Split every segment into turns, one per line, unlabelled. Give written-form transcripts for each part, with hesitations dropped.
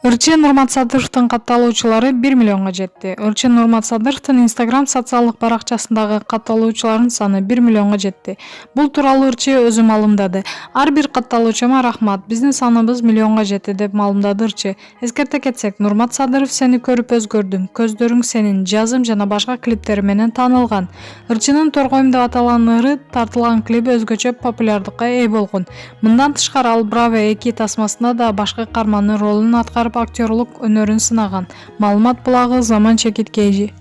Ырчы Нурматсадыровдун катталуучулары 1 миллионго жетти. Ырчы Нурматсадыровдун Instagram социалдык баракчасындагы катталуучуларынын саны 1 миллионго жетти. Бул тууралуу Ырчы өзү маалымдады. Ар бир катталуучума рахмат. Биздин саныбыз миллионго жетти деп маалымдады Ырчы. Эскерте кетсек, Нурматсадыров сени көрүп өзгөрдүм. Көздөрүң сенин жазым жана башка клиптери менен таанылган. Ырчынын Торгоюм деп аталган ыры тартылган клип өзгөчө популярдыкка ээ болгон. Мындан тышкары ал Браво 2 тасмасында да башкы каармандын ролун аткарып актерлук өнөрүн сынаган. Маалымат булагы Заман Чекиткейи.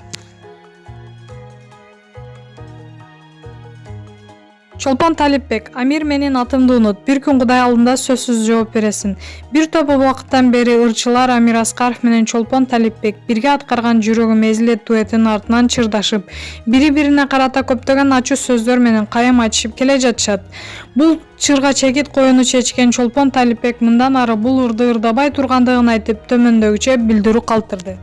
Чолпон Талипбек: Амир менин атымды унут. Бир күн Кудай алдында сөзсүз жооп бересиң. Бир топ убакыттан бери ырчылар Амир Аскаров менен Чолпон Талипбек бирге аткарган Жүрөгүм эзилет дуэтинин артынан чырдашып, бири-бирине карата көптөгөн ачуу сөздөр менен кайым айтышып келе жатышат. Бул чырга чекит коюуну чечкен Чолпон Талипбек мындан ары бул ырды ырдабай тургандыгын айтып, төмөндөгүчө билдирүү калтырды.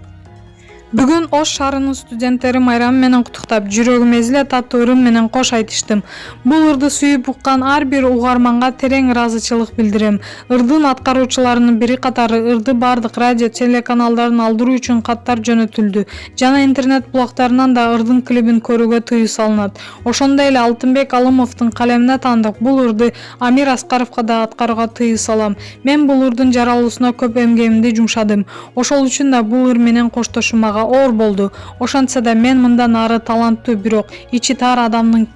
Бүгүн Ош шаарынын студенттери майрамы менен куттуктап, Жүрөгүм эзилет аттуу ырым менен кош айтыштым. Бул ырды сүйүп уккан ар бир угарманга терең ыраазычылык билдирем. Ырдын аткаруучуларынын бири катары ырды бардык радио телеканалдарын алдыруу үчүн каттар жөнөтүлдү жана интернет булактарынан да ырдын клибин көрүүгө тыюу салынат. Ошондой эле Алтынбек Алымовдун калемине таандык бул ырды Амир Аскаровго да аткарууга тыюу салам. Мен бул ырдын жаралуусуна көп эмгегимди жумшадым. Ошол үчүн да бул ыр менен коштошуу мага оор болду. Ошентсе да мен мындан ары таланттуу, бирок ичи тар адамдын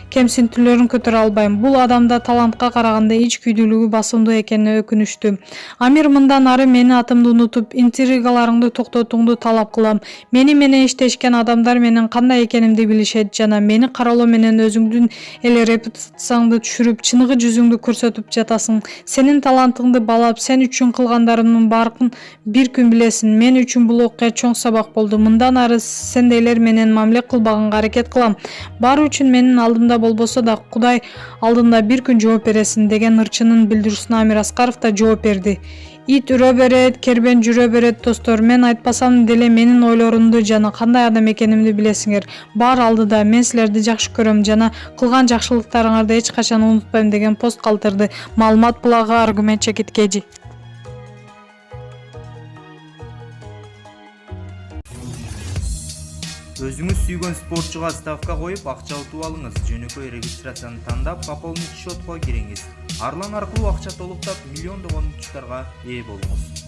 кемсинтүүлөрүн көтөрө албайм. Бул адамда талантка караганда ич күйдүүлүгү басымдуу экенине өкүнүчтүү. Амир мындан ары менин атымды унутуп, интригаларыңды токтотууңду талап кылам. Мени менен иштешкен адамдар менин кандай экенимди билишет жана мени кароолоо менен өзүңдүн эле репутацияңды түшүрүп, чыныгы жүзүңдү көрсөтүп жатасың. Сенин талантыңды баалап, сен үчүн кылгандарымдын баарын бир күн билесиң. Мен үчүн бул окуя чоң сабак болду. Мындан ары сендейлер менен мамиле кылбаганга аракет кылам. Баары үчүн менин алдымда болбосо да Кудай алдында бир күн жооп бересиң, деген ырчынын билдирүүсүнө Амир Аскаров да жооп берди. Ит үрө берет, кербен жүрө берет достор. Мен айтпасам деле менин ойлорумду жана кандай адам экенимди билесиңер. Баары алдыда. Мен силерди жакшы көрөм жана кылган жакшылыктарыңарды эч качан унутпайм, деген пост калтырды. Маалымат булагы Аргумент Чекиткейи.
Өзүңүз сүйгөн спортчуга ставка коюп акча утуп алыңыз. Жөнөкөй регистрацияны тандап, пополнить счетко кириңиз. Арлан аркылуу акча толуктап, миллиондогон учуттарга ээ болуңуз.